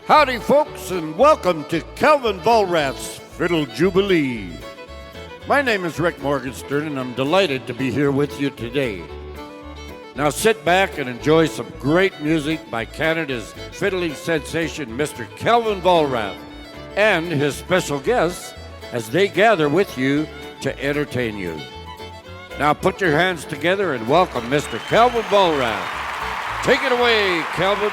Howdy, folks, and welcome to Calvin Vollrath's Fiddle Jubilee. My name is Rick Morgenstern, and I'm delighted to be here with you today. Now sit back and enjoy some great music by Canada's fiddling sensation, Mr. Calvin Vollrath, and his special guests as they gather with you to entertain you. Now put your hands together and welcome Mr. Calvin Vollrath. Take it away, Calvin.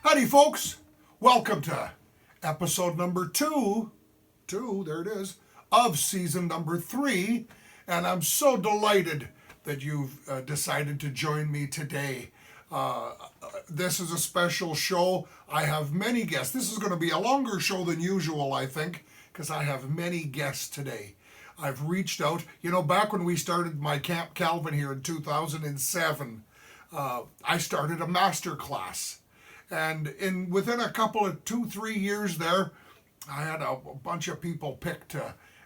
Howdy, folks. Welcome to episode number two, there it is, of season number 3. And I'm so delighted that you've decided to join me today. This is a special show. I have many guests. This is going to be a longer show than usual, I think, because I have many guests today. I've reached out. You know, back when we started my Camp Calvin here in 2007, I started a master class. And within a couple of 2-3 years there, I had a bunch of people picked,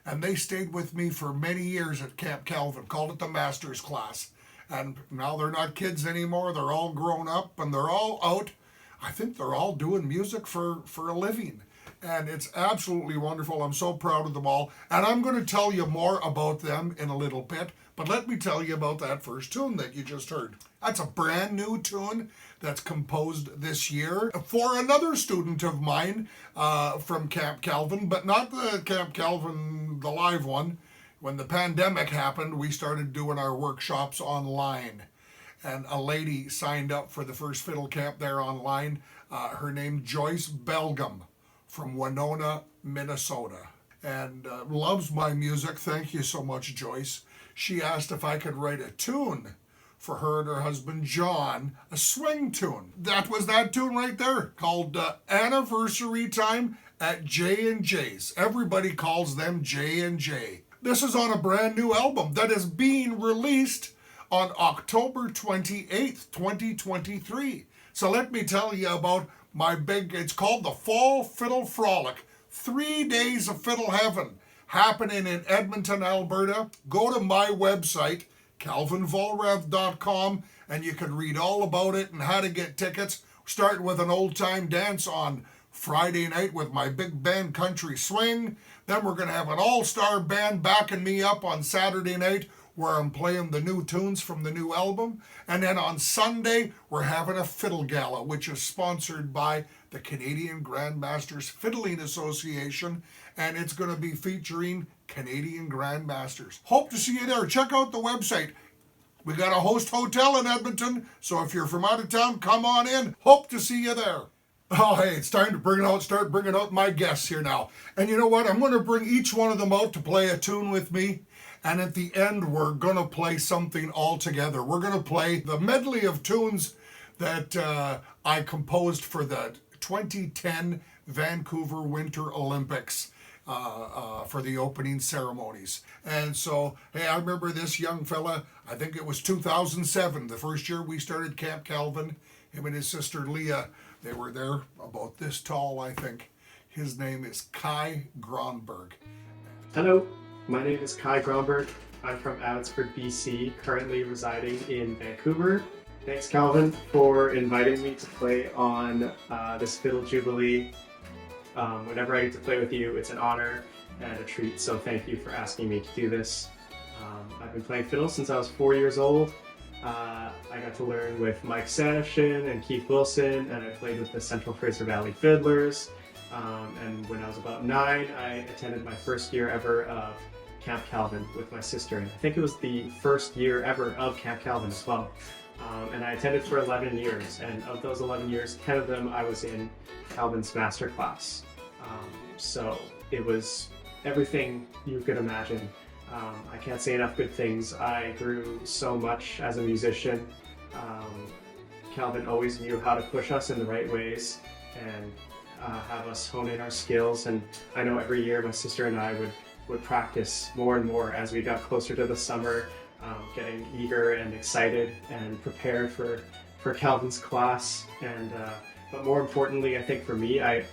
and they stayed with me for many years at Camp Calvin, called it the Master's Class. And now they're not kids anymore. They're all grown up and they're all out. I think they're all doing music for a living. And it's absolutely wonderful. I'm so proud of them all. And I'm going to tell you more about them in a little bit. But let me tell you about that first tune that you just heard. That's a brand new tune that's composed this year for another student of mine from Camp Calvin, but not the Camp Calvin, the live one. When the pandemic happened, we started doing our workshops online. And a lady signed up for the first fiddle camp there online. Her name Joyce Belgum from Winona, Minnesota. And loves my music. Thank you so much, Joyce. She asked if I could write a tune for her and her husband John, a swing tune. That was that tune right there, called Anniversary Time at J&J's. Everybody calls them J&J. This is on a brand new album that is being released on October 28th, 2023. So let me tell you about it's called the Fall Fiddle Frolic. 3 days of fiddle heaven happening in Edmonton, Alberta. Go to my website, calvinvollrath.com, and you can read all about it and how to get tickets. Starting with an old-time dance on Friday night with my big band Country Swing. Then we're going to have an all-star band backing me up on Saturday night where I'm playing the new tunes from the new album. And then on Sunday, we're having a fiddle gala, which is sponsored by the Canadian Grandmasters Fiddling Association, and it's going to be featuring Canadian Grandmasters. Hope to see you there. Check out the website. We got a host hotel in Edmonton, so if you're from out of town, come on in. Hope to see you there. Oh, hey, it's time to start bringing out my guests here now. And you know what? I'm going to bring each one of them out to play a tune with me. And at the end, we're going to play something all together. We're going to play the medley of tunes that I composed for the 2010 Vancouver Winter Olympics for the opening ceremonies. And so, hey, I remember this young fella, I think it was 2007, the first year we started Camp Calvin. Him and his sister Leah, they were there about this tall, I think. His name is Yee Gronberg. Hello, my name is Yee Gronberg. I'm from Abbotsford, BC, currently residing in Vancouver. Thanks, Calvin, for inviting me to play on this Fiddle Jubilee. Whenever I get to play with you, it's an honor and a treat, so thank you for asking me to do this. I've been playing fiddle since I was 4 years old. I got to learn with Mike Sanifshin and Keith Wilson, and I played with the Central Fraser Valley Fiddlers. And when I was about 9, I attended my first year ever of Camp Calvin with my sister. And I think it was the first year ever of Camp Calvin as well. And I attended for 11 years, and of those 11 years, 10 of them I was in Calvin's master class. So it was everything you could imagine. I can't say enough good things. I grew so much as a musician. Calvin always knew how to push us in the right ways and have us hone in our skills. And I know every year my sister and I would practice more and more as we got closer to the summer, getting eager and excited and prepared for Calvin's class. And but more importantly, I think for me, I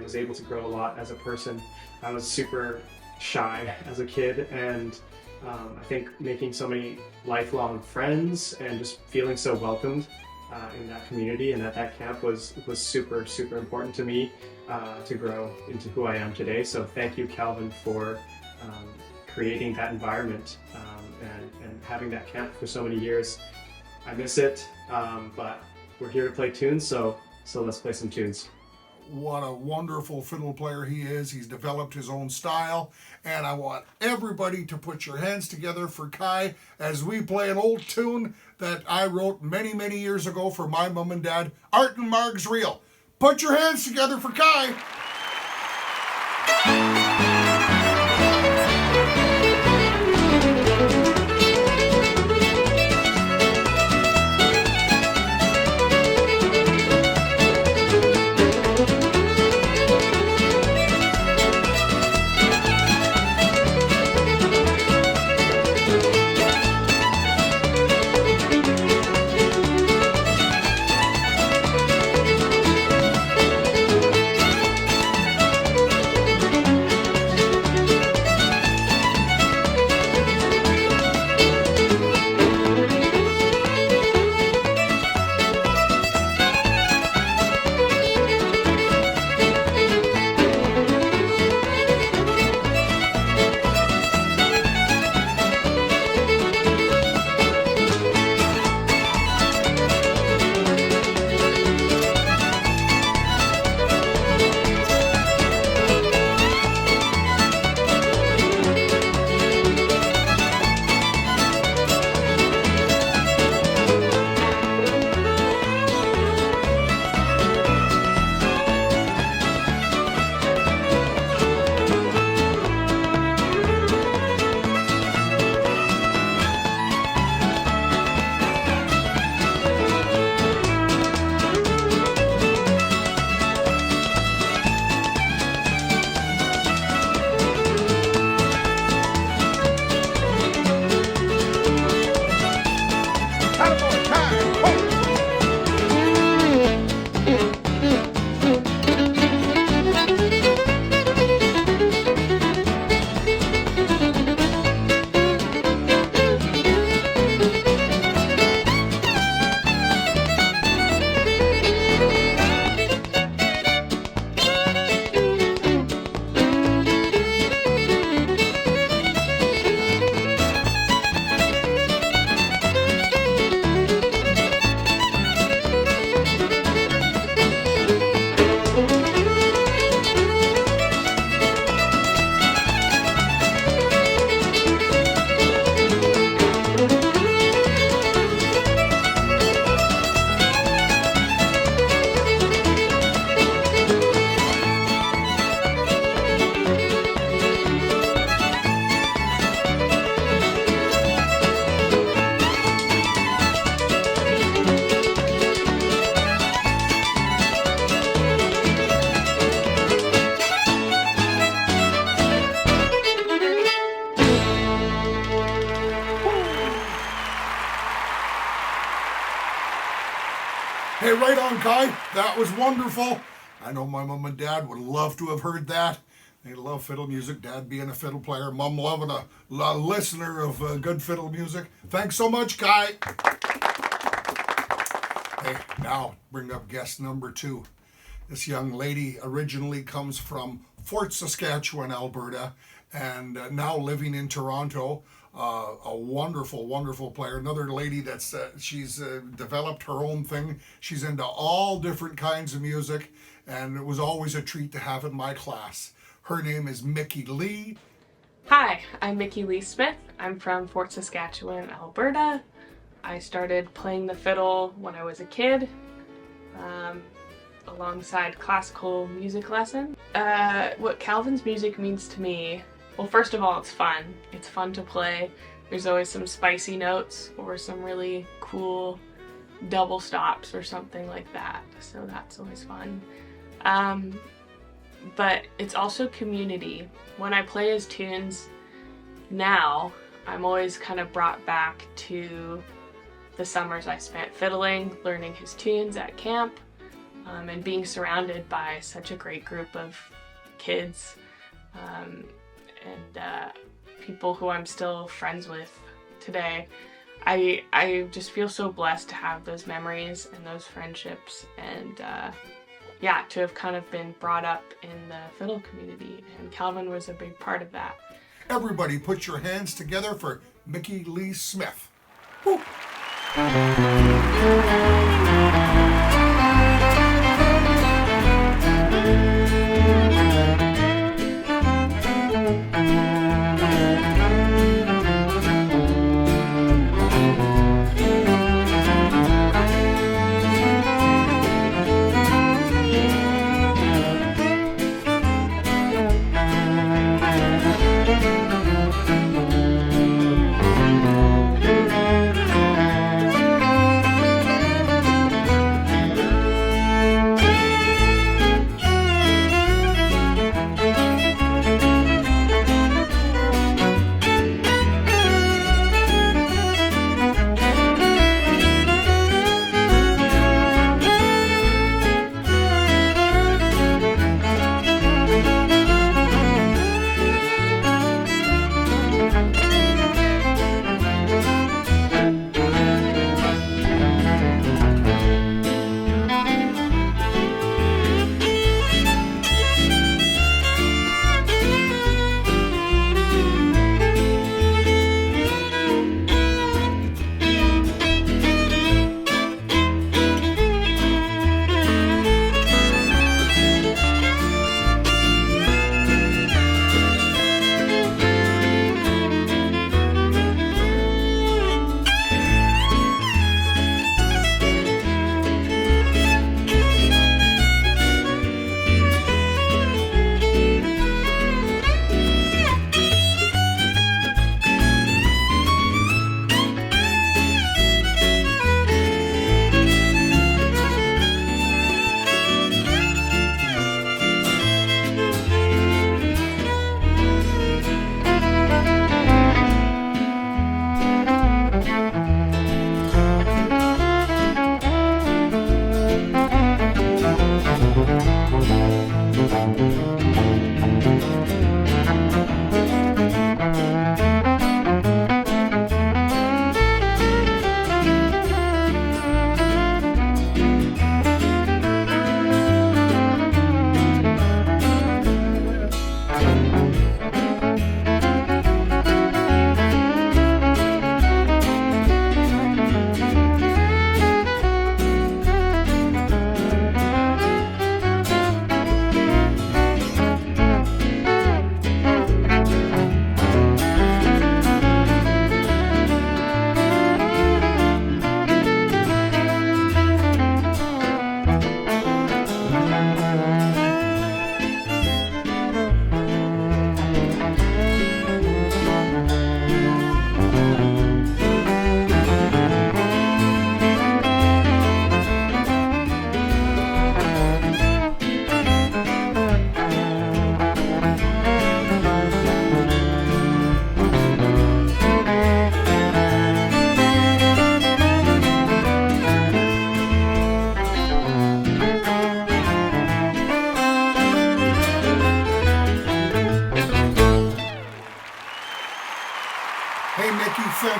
was able to grow a lot as a person. I was super shy as a kid, and I think making so many lifelong friends and just feeling so welcomed in that community and at that camp was super, super important to me to grow into who I am today. So thank you, Calvin, for creating that environment and having that camp for so many years. I miss it, but we're here to play tunes, so let's play some tunes. What a wonderful fiddle player he is. He's developed his own style, and I want everybody to put your hands together for Yee as we play an old tune that I wrote many, many years ago for my mom and dad, Art and Marg's Reel. Put your hands together for Yee. Hey, right on, Kai. That was wonderful. I know my mom and dad would love to have heard that. They love fiddle music. Dad being a fiddle player, Mom loving a listener of good fiddle music. Thanks so much, Kai. Hey, now bring up guest number 2. This young lady originally comes from Fort Saskatchewan, Alberta, and now living in Toronto. A wonderful, wonderful player. Another lady that's she's developed her own thing. She's into all different kinds of music, and it was always a treat to have in my class. Her name is Micki-Lee. Hi, I'm Micki-Lee Smith. I'm from Fort Saskatchewan, Alberta. I started playing the fiddle when I was a kid, alongside classical music lesson. What Calvin's music means to me, well, first of all, it's fun. It's fun to play. There's always some spicy notes or some really cool double stops or something like that, so that's always fun. But it's also community. When I play his tunes now, I'm always kind of brought back to the summers I spent fiddling, learning his tunes at camp, and being surrounded by such a great group of kids and people who I'm still friends with today. I just feel so blessed to have those memories and those friendships, and yeah, to have kind of been brought up in the fiddle community, and Calvin was a big part of that. Everybody put your hands together for Micki-Lee Smith. Woo.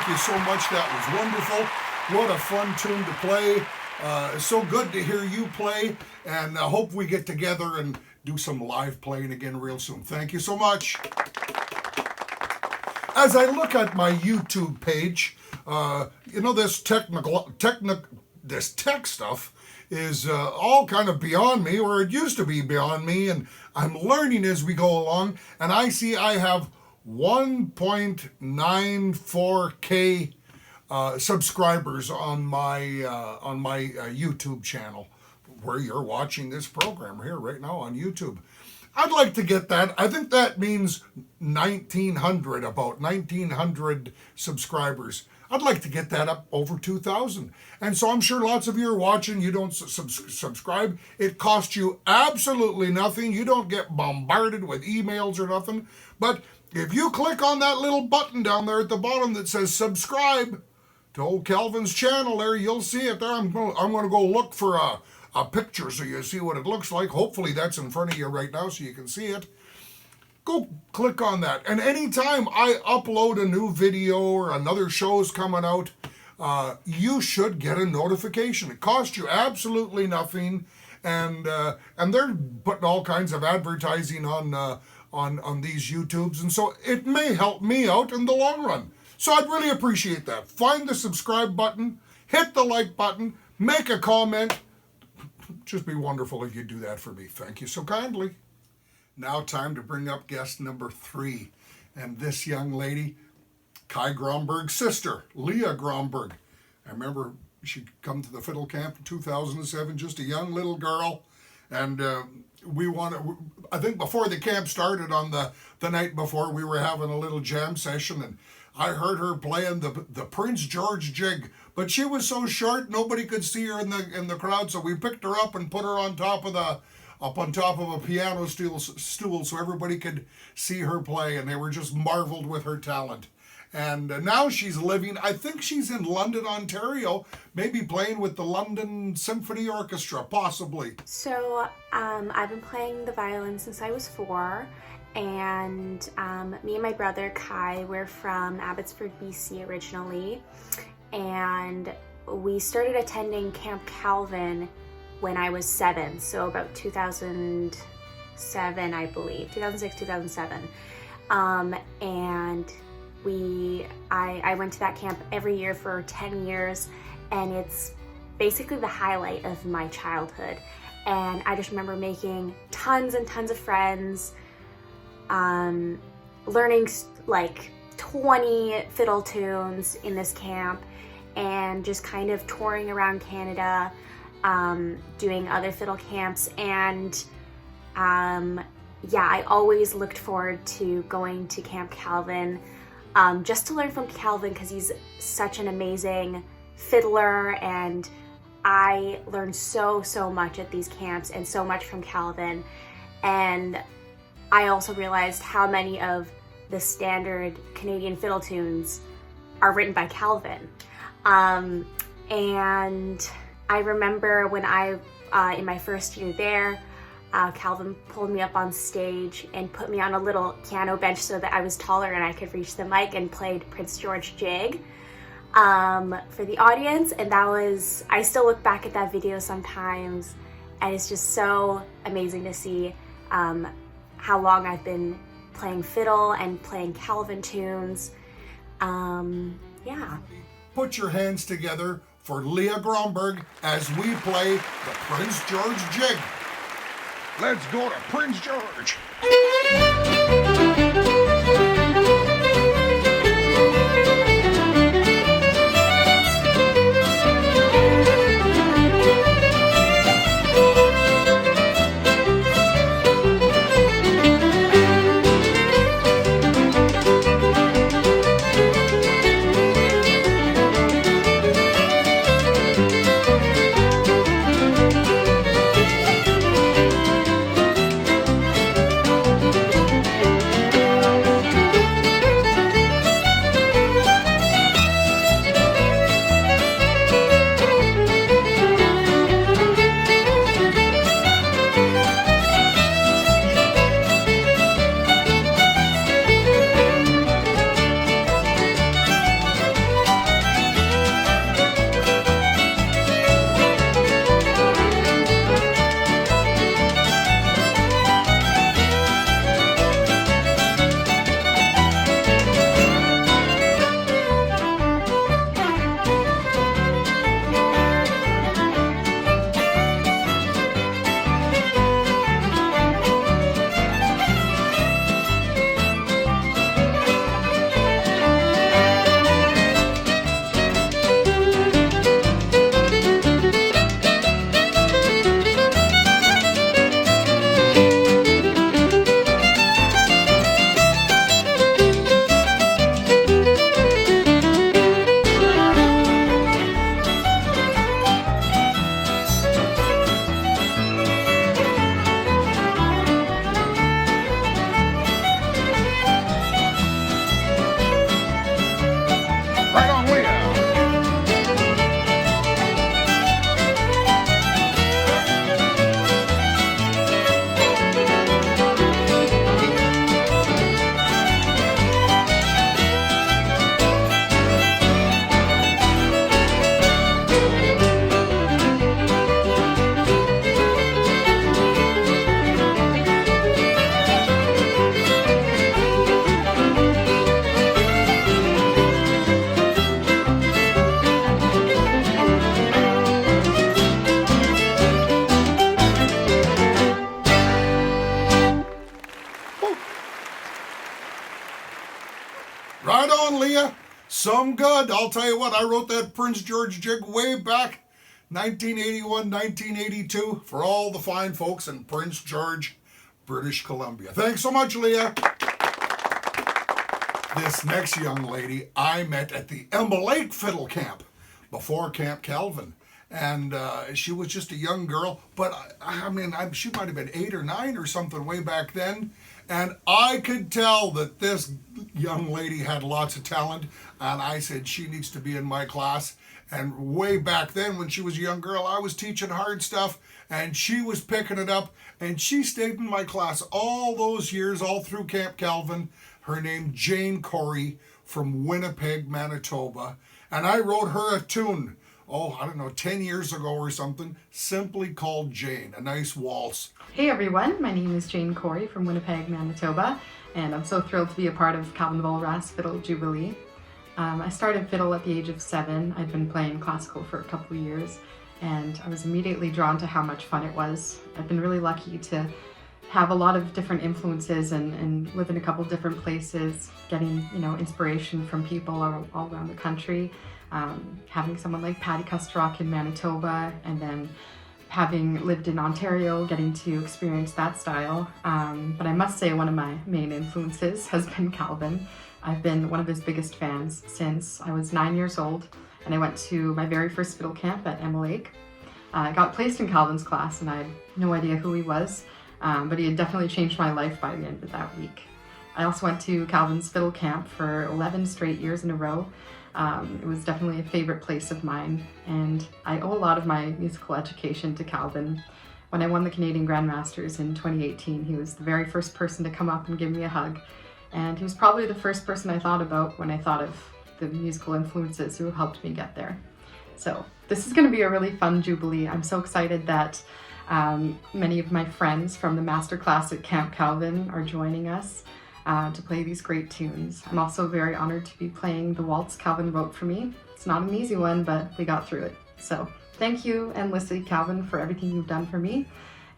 thank you so much. That was wonderful. What a fun tune to play. It's so good to hear you play, and I hope we get together and do some live playing again real soon. Thank you so much. As I look at my YouTube page, this tech stuff is all kind of beyond me, or it used to be beyond me, and I'm learning as we go along, and I see I have 1.94K subscribers on my YouTube channel, where you're watching this program here right now on YouTube. I'd like to get that. I think that means about 1,900 subscribers. I'd like to get that up over 2,000. And so I'm sure lots of you are watching. You don't subscribe. It costs you absolutely nothing. You don't get bombarded with emails or nothing. But if you click on that little button down there at the bottom that says subscribe to old Calvin's channel there, you'll see it there. I'm going to go look for a picture so you see what it looks like. Hopefully that's in front of you right now so you can see it. Go click on that. And anytime I upload a new video or another show's coming out, you should get a notification. It costs you absolutely nothing. And they're putting all kinds of advertising on these YouTubes. And so it may help me out in the long run. So I'd really appreciate that. Find the subscribe button, hit the like button, make a comment. Just be wonderful if you do that for me. Thank you so kindly. Now time to bring up guest number 3. And this young lady, Kai Gronberg's sister, Leah Gronberg. I remember she'd come to the fiddle camp in 2007, just a young little girl. And I think before the camp started on the night before, we were having a little jam session, and I heard her playing the Prince George jig, but she was so short nobody could see her in the crowd, so we picked her up and put her on top of a piano stool so everybody could see her play, and they were just marveled with her talent. And now she's living, I think she's in London, Ontario, maybe playing with the London Symphony Orchestra, possibly. So I've been playing the violin since I was 4, and me and my brother Kai, we're from Abbotsford, BC originally, and we started attending Camp Calvin when I was 7, so about 2007, I believe, 2006, 2007, and I went to that camp every year for 10 years, and it's basically the highlight of my childhood. And I just remember making tons and tons of friends, learning like 20 fiddle tunes in this camp, and just kind of touring around Canada, doing other fiddle camps. And I always looked forward to going to Camp Calvin, just to learn from Calvin, because he's such an amazing fiddler, and I learned so much at these camps, and so much from Calvin. And I also realized how many of the standard Canadian fiddle tunes are written by Calvin. And I remember when in my first year there, Calvin pulled me up on stage and put me on a little piano bench so that I was taller and I could reach the mic, and played Prince George Jig for the audience. And I still look back at that video sometimes, and it's just so amazing to see how long I've been playing fiddle and playing Calvin tunes. Put your hands together for Leah Gronberg as we play the Prince George Jig. Let's go to Prince George. some good. I'll tell you what, I wrote that Prince George jig way back 1981, 1982 for all the fine folks in Prince George, British Columbia. Thanks so much, Leah. This next young lady I met at the Emma Lake Fiddle Camp before Camp Calvin. And she was just a young girl, but she might have been 8 or 9 or something way back then. And I could tell that this young lady had lots of talent. And I said, she needs to be in my class. And way back then, when she was a young girl, I was teaching hard stuff. And she was picking it up. And she stayed in my class all those years, all through Camp Calvin. Her name, Jane Cory, from Winnipeg, Manitoba. And I wrote her a tune, 10 years ago or something, simply called Jane, a nice waltz. Hey everyone, my name is Jane Cory from Winnipeg, Manitoba, and I'm so thrilled to be a part of Calvin Vollrath's Fiddle Jubilee. I started fiddle at the age of 7. I'd been playing classical for a couple of years, and I was immediately drawn to how much fun it was. I've been really lucky to have a lot of different influences and live in a couple different places, getting inspiration from people all around the country. Having someone like Patty Kustrock in Manitoba, and then having lived in Ontario, getting to experience that style. But I must say one of my main influences has been Calvin. I've been one of his biggest fans since I was 9 years old, and I went to my very first fiddle camp at Emma Lake. I got placed in Calvin's class, and I had no idea who he was, but he had definitely changed my life by the end of that week. I also went to Calvin's fiddle camp for 11 straight years in a row. It was definitely a favorite place of mine, and I owe a lot of my musical education to Calvin. When I won the Canadian Grandmasters in 2018, he was the very first person to come up and give me a hug, and he was probably the first person I thought about when I thought of the musical influences who helped me get there. So this is going to be a really fun Jubilee. I'm so excited that many of my friends from the master class at Camp Calvin are joining us to play these great tunes. I'm also very honored to be playing the waltz Calvin wrote for me. It's not an easy one, but we got through it. So thank you, endlessly, Calvin, for everything you've done for me,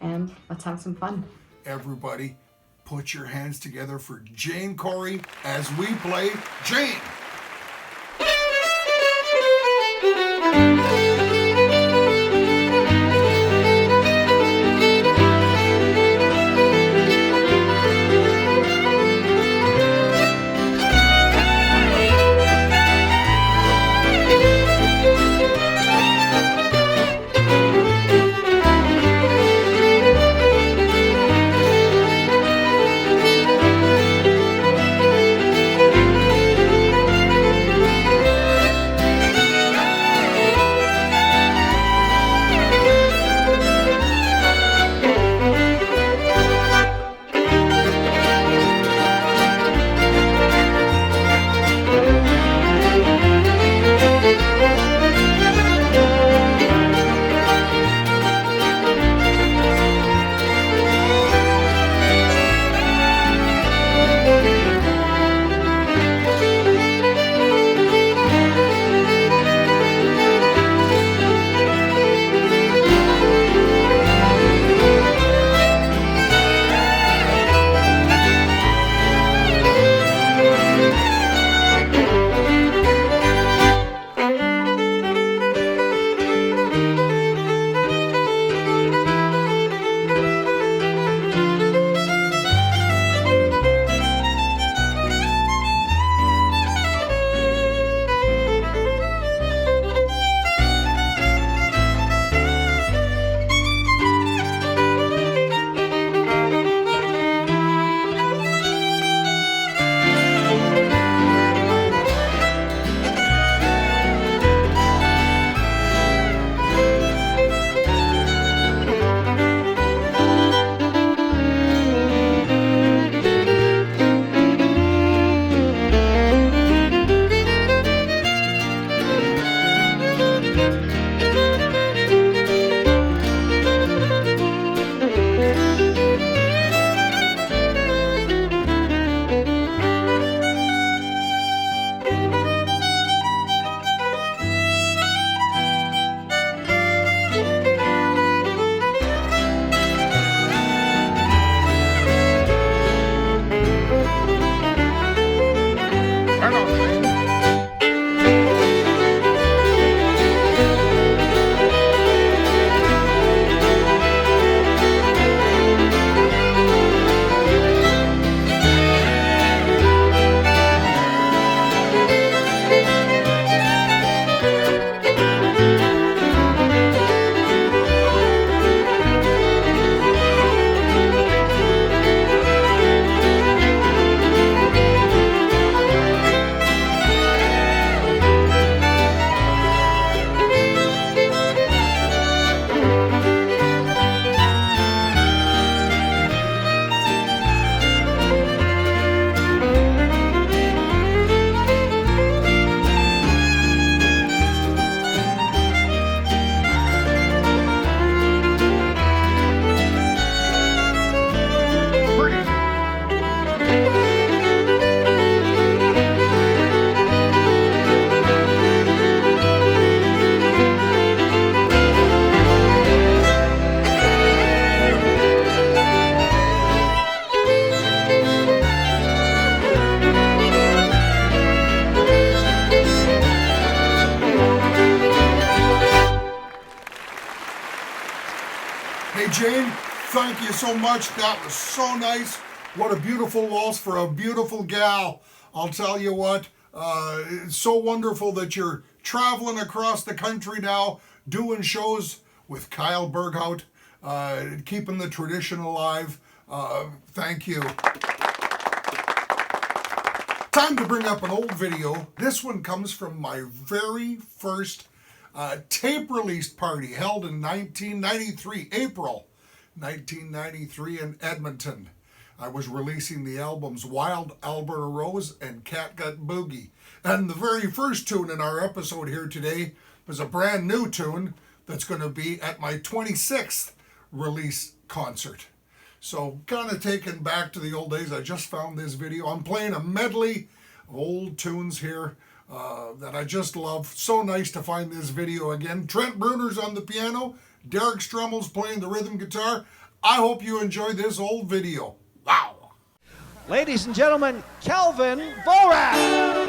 and let's have some fun. Everybody, put your hands together for Jane Cory as we play Jane. Hey, Jane, thank you so much. That was so nice. What a beautiful waltz for a beautiful gal. I'll tell you what, it's so wonderful that you're traveling across the country now, doing shows with Kyle Berghout, keeping the tradition alive. Thank you. Time to bring up an old video. This one comes from my very first tape-released party held in 1993, April 1993 in Edmonton. I was releasing the albums Wild Alberta Rose and Catgut Boogie. And the very first tune in our episode here today was a brand new tune that's going to be at my 26th release concert. So kind of taken back to the old days. I just found this video. I'm playing a medley of old tunes here that I just love. So nice to find this video again. Trent Bruner's on the piano. Derek Strummel's playing the rhythm guitar. I hope you enjoy this old video. Wow. Ladies and gentlemen, Calvin Vollrath.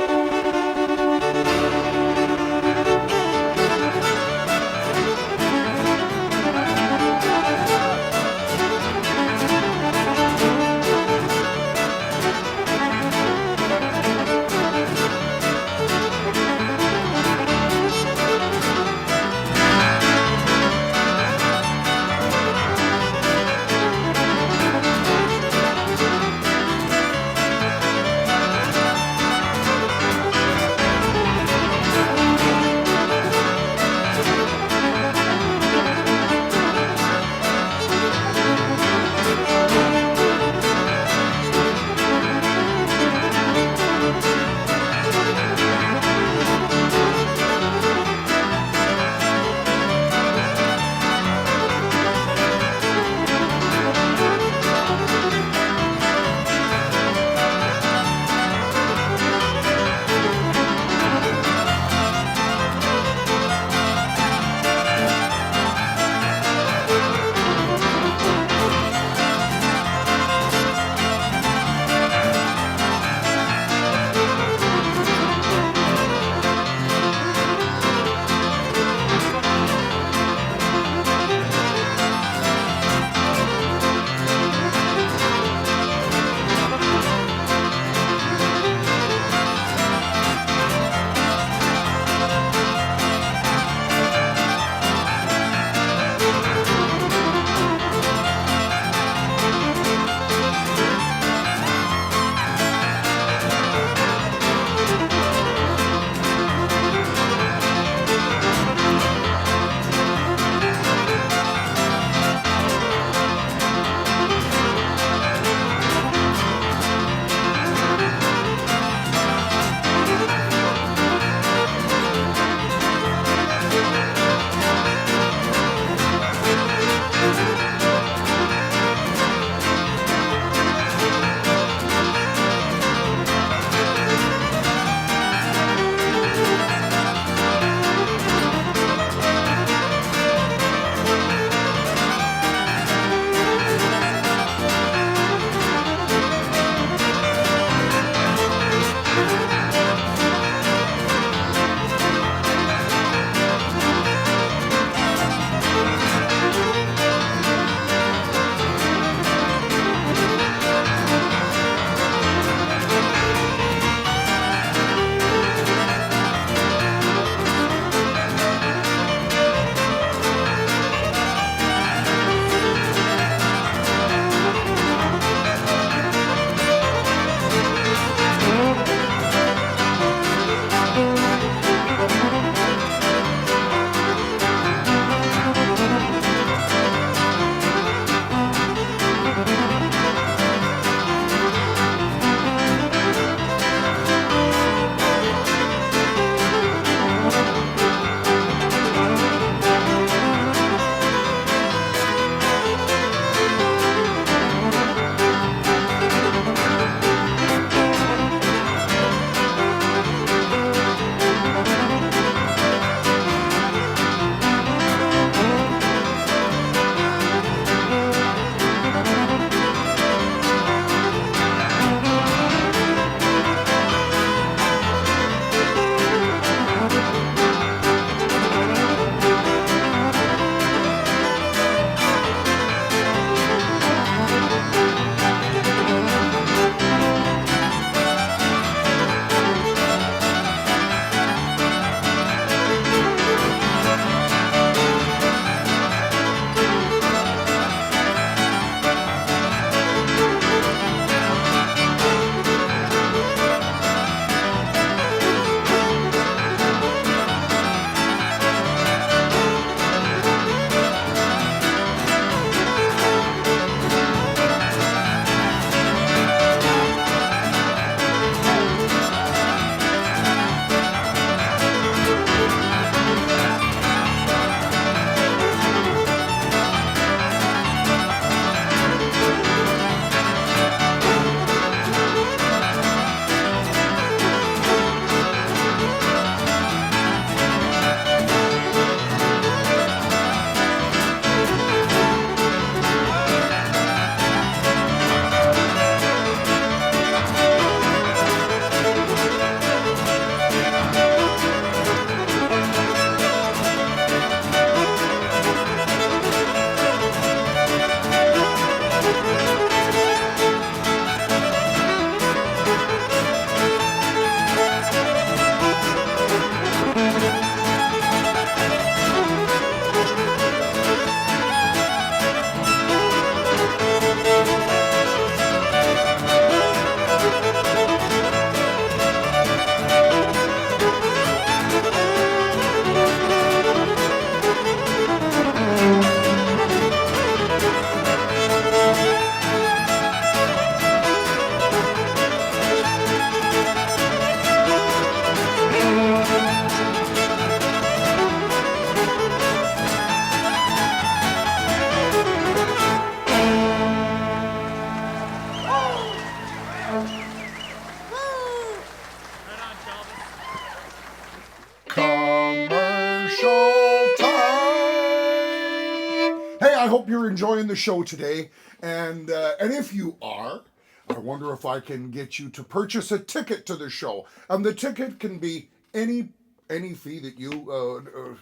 I hope you're enjoying the show today. And if you are, I wonder if I can get you to purchase a ticket to the show. And the ticket can be any fee that you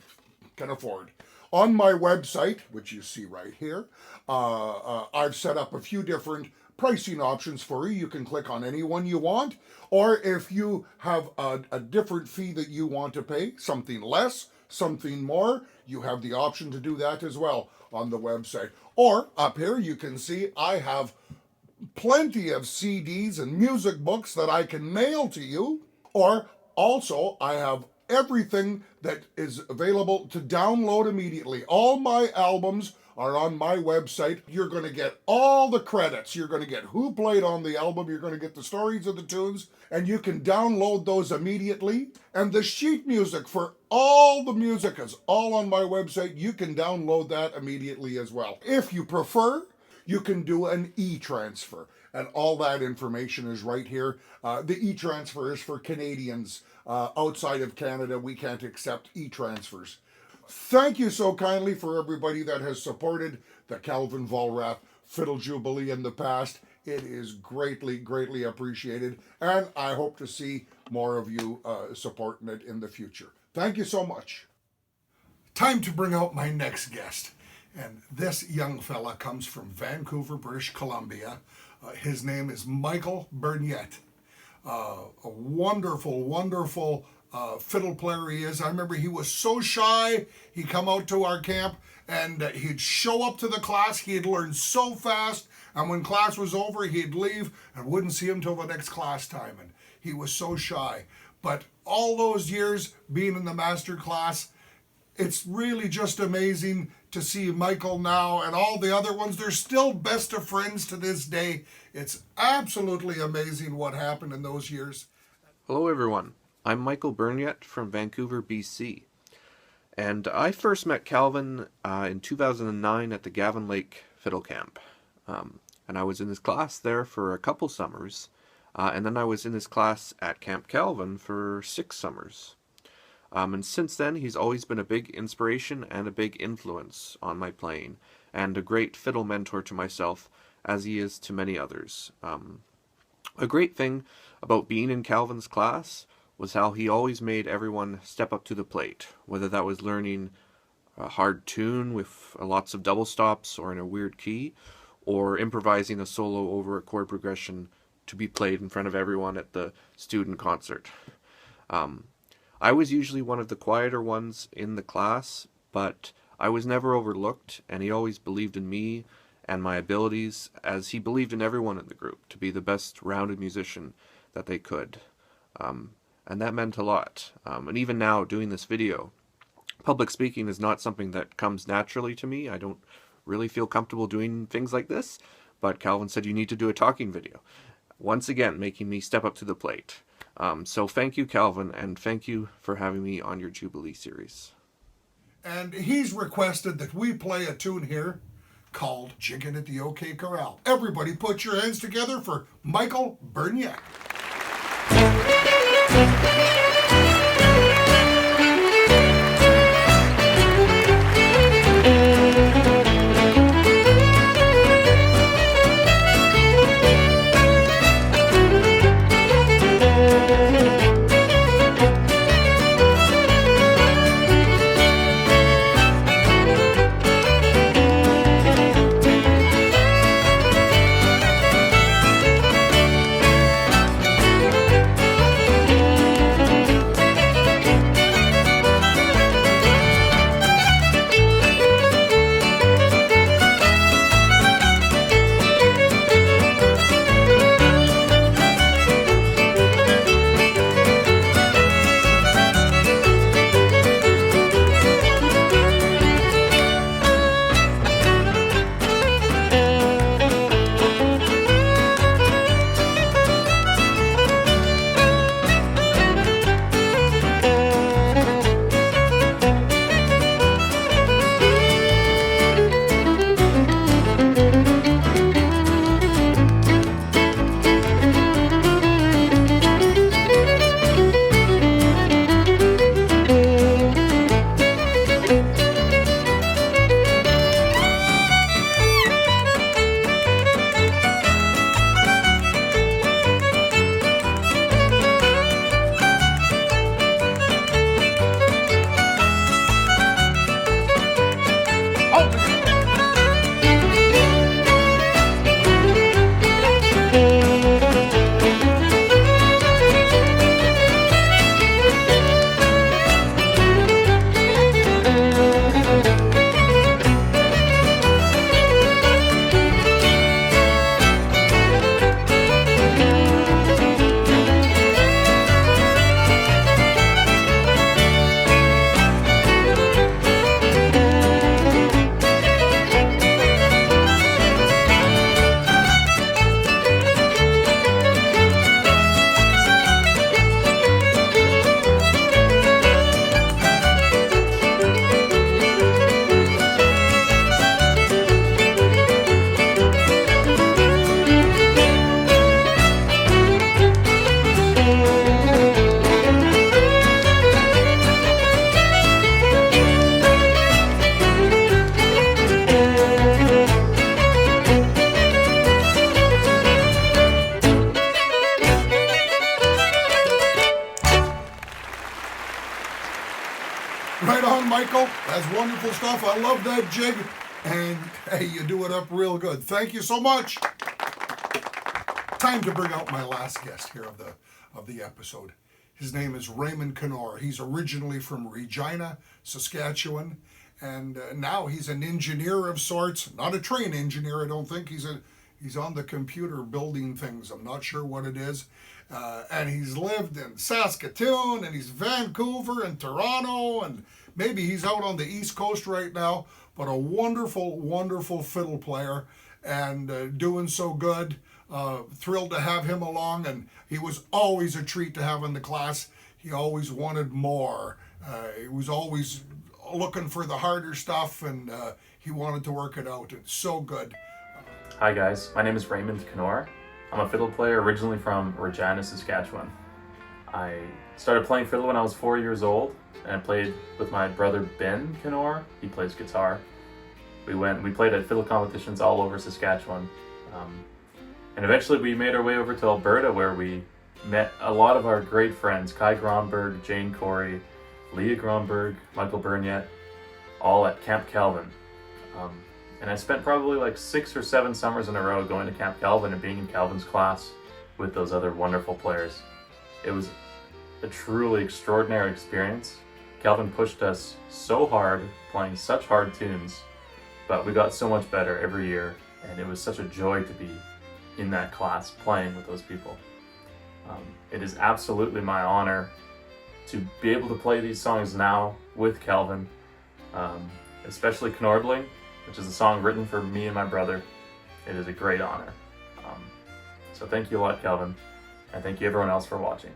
can afford. On my website, which you see right here, I've set up a few different pricing options for you. You can click on any one you want, or if you have a different fee that you want to pay, something less, something more, you have the option to do that as well on the website. Or up here you can see I have plenty of CDs and music books that I can mail to you, or also I have everything that is available to download immediately. All my albums are on my website. You're going to get all the credits. You're going to get who played on the album. You're going to get the stories of the tunes, and you can download those immediately. And the sheet music for all the music is all on my website. You can download that immediately as well. If you prefer, you can do an e-transfer, and all that information is right here. The e-transfer is for Canadians. Outside of Canada, we can't accept e-transfers. Thank you so kindly for everybody that has supported the Calvin Vollrath Fiddle Jubilee in the past. It is greatly, greatly appreciated, and I hope to see more of you supporting it in the future. Thank you so much. Time to bring out my next guest. And this young fella comes from Vancouver, British Columbia. His name is Michael Burnyeat. A wonderful, wonderful fiddle player he is. I remember he was so shy. He'd come out to our camp and he'd show up to the class. He'd learn so fast. And when class was over, he'd leave and wouldn't see him till the next class time. And he was so shy. But all those years being in the master class, it's really just amazing to see Michael now and all the other ones. They're still best of friends to this day. It's absolutely amazing what happened in those years. Hello everyone, I'm Michael Burnyeat from Vancouver, BC. And I first met Calvin in 2009 at the Gavin Lake Fiddle Camp. And I was in his class there for a couple summers. And then I was in his class at Camp Calvin for 6 summers. And since then, he's always been a big inspiration and a big influence on my playing, and a great fiddle mentor to myself, as he is to many others. A great thing about being in Calvin's class was how he always made everyone step up to the plate, whether that was learning a hard tune with lots of double stops or in a weird key, or improvising a solo over a chord progression to be played in front of everyone at the student concert. I was usually one of the quieter ones in the class, but I was never overlooked, and he always believed in me and my abilities, as he believed in everyone in the group to be the best rounded musician that they could. And that meant a lot. And even now, doing this video, public speaking is not something that comes naturally to me. I don't really feel comfortable doing things like this, but Calvin said you need to do a talking video. Once again, making me step up to the plate. So thank you, Calvin, and thank you for having me on your Jubilee series. And he's requested that we play a tune here called Jiggin' at the OK Corral. Everybody put your hands together for Michael Burnyeat. That's wonderful stuff. I love that jig. And hey, you do it up real good. Thank you so much. Time to bring out my last guest here of the episode. His name is Raymond Kenor. He's originally from Regina, Saskatchewan, and now he's an engineer of sorts. Not a train engineer, I don't think. He's on the computer building things. I'm not sure what it is. And he's lived in Saskatoon, and he's Vancouver and Toronto, and maybe he's out on the East Coast right now. But a wonderful, wonderful fiddle player, and doing so good. Thrilled to have him along, and he was always a treat to have in the class. He always wanted more. He was always looking for the harder stuff, and he wanted to work it out. It's so good. Hi guys, my name is Raymond Kenor. I'm a fiddle player originally from Regina, Saskatchewan. I started playing fiddle when I was 4 years old, and I played with my brother Ben Kenor. He plays guitar. We played at fiddle competitions all over Saskatchewan. And eventually we made our way over to Alberta, where we met a lot of our great friends, Yee Haw, Cory, Leah Gronberg, Michael Burnyeat, all at Camp Calvin. And I spent probably like 6 or 7 summers in a row going to Camp Calvin and being in Calvin's class with those other wonderful players. It was a truly extraordinary experience. Calvin pushed us so hard, playing such hard tunes, but we got so much better every year, and it was such a joy to be in that class playing with those people. It is absolutely my honor to be able to play these songs now with Calvin, especially Knorr, which is a song written for me and my brother. It is a great honor. So thank you a lot, Calvin, and thank you everyone else for watching.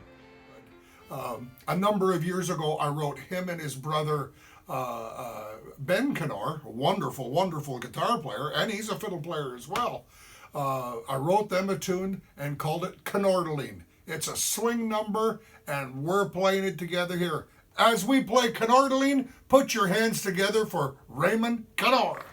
A number of years ago, I wrote him and his brother Ben Kenor, a wonderful, wonderful guitar player, and he's a fiddle player as well. I wrote them a tune and called it Knorr. It's a swing number, and we're playing it together here. As we play Knorr, put your hands together for Raymond Kenor.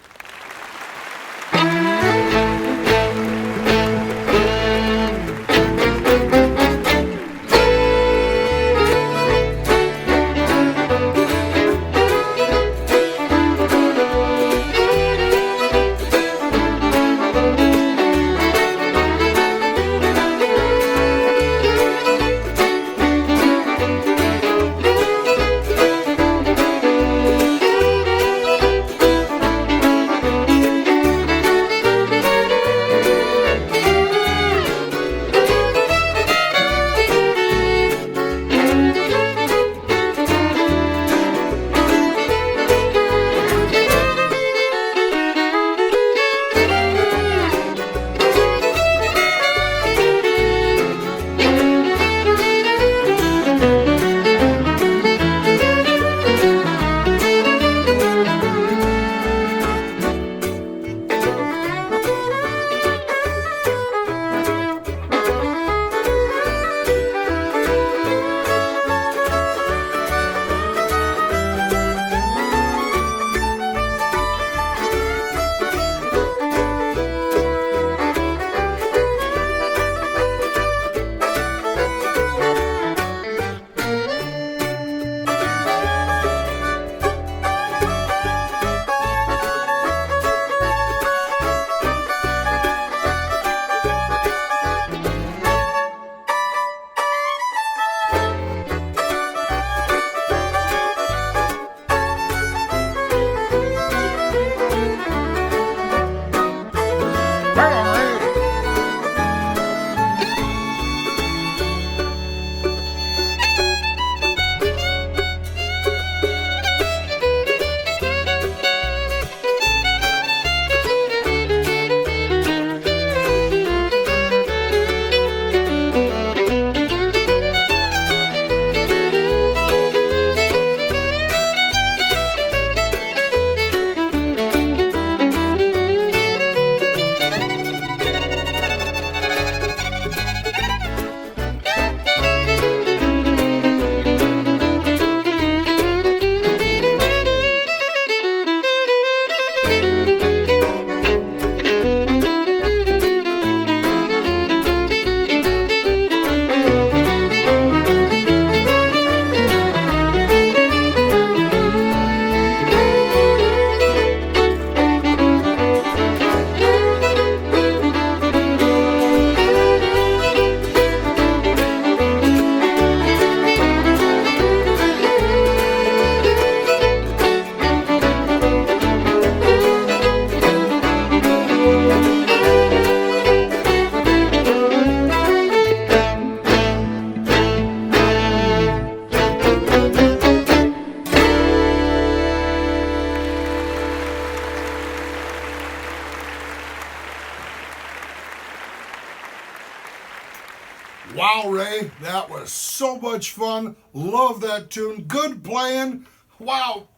Wow, Ray, that was so much fun. Love that tune. Good playing. Wow.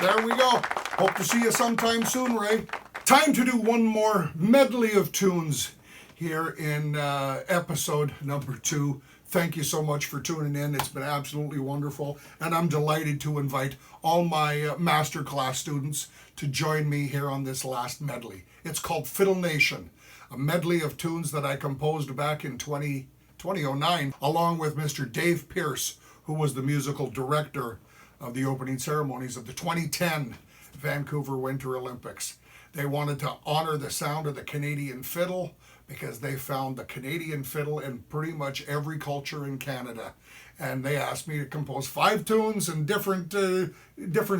There we go. Hope to see you sometime soon, Ray. Time to do one more medley of tunes here in episode number 2. Thank you so much for tuning in. It's been absolutely wonderful. And I'm delighted to invite all my masterclass students to join me here on this last medley. It's called Fiddle Nation, a medley of tunes that I composed back in 2009, along with Mr. Dave Pierce, who was the musical director of the opening ceremonies of the 2010 Vancouver Winter Olympics. They wanted to honor the sound of the Canadian fiddle because they found the Canadian fiddle in pretty much every culture in Canada. And they asked me to compose 5 tunes in different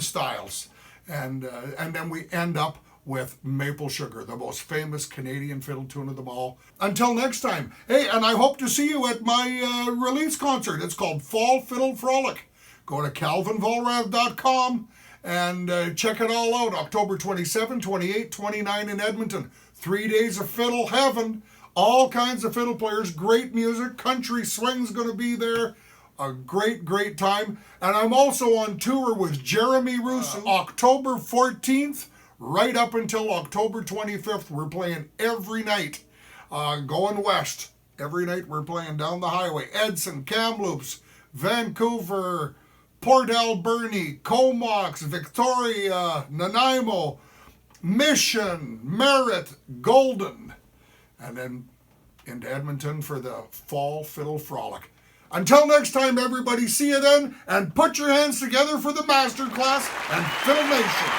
styles. And then we end up with Maple Sugar, the most famous Canadian fiddle tune of them all. Until next time. Hey, and I hope to see you at my release concert. It's called Fall Fiddle Frolic. Go to calvinvollrath.com and check it all out. October 27, 28, 29 in Edmonton. 3 days of fiddle heaven. All kinds of fiddle players. Great music. Country swing's going to be there. A great, great time. And I'm also on tour with Jeremy Russo. October 14th, right up until October 25th. We're playing every night. Going west. Every night we're playing down the highway. Edson, Kamloops, Vancouver, Port Alberni, Comox, Victoria, Nanaimo, Mission, Merritt, Golden, and then into Edmonton for the Fall Fiddle Frolic. Until next time, everybody, see you then, and put your hands together for the Masterclass and Fiddle Nation.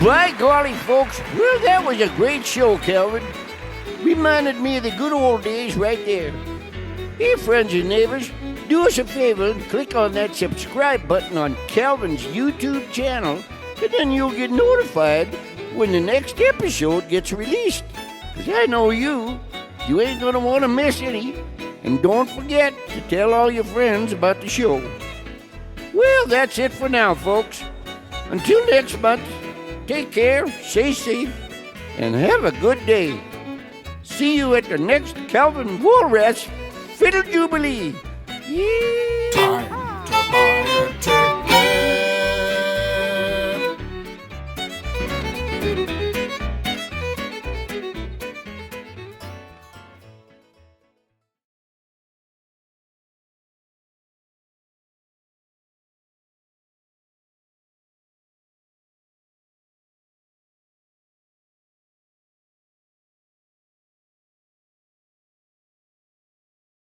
By golly, folks, well, that was a great show, Calvin. Reminded me of the good old days right there. Hey, friends and neighbors, do us a favor and click on that subscribe button on Calvin's YouTube channel, and then you'll get notified when the next episode gets released. Because I know you ain't going to want to miss any. And don't forget to tell all your friends about the show. Well, that's it for now, folks. Until next month, take care, stay safe, and have a good day. See you at the next Calvin Vollrath Fiddle Jubilee. Yeah. Time.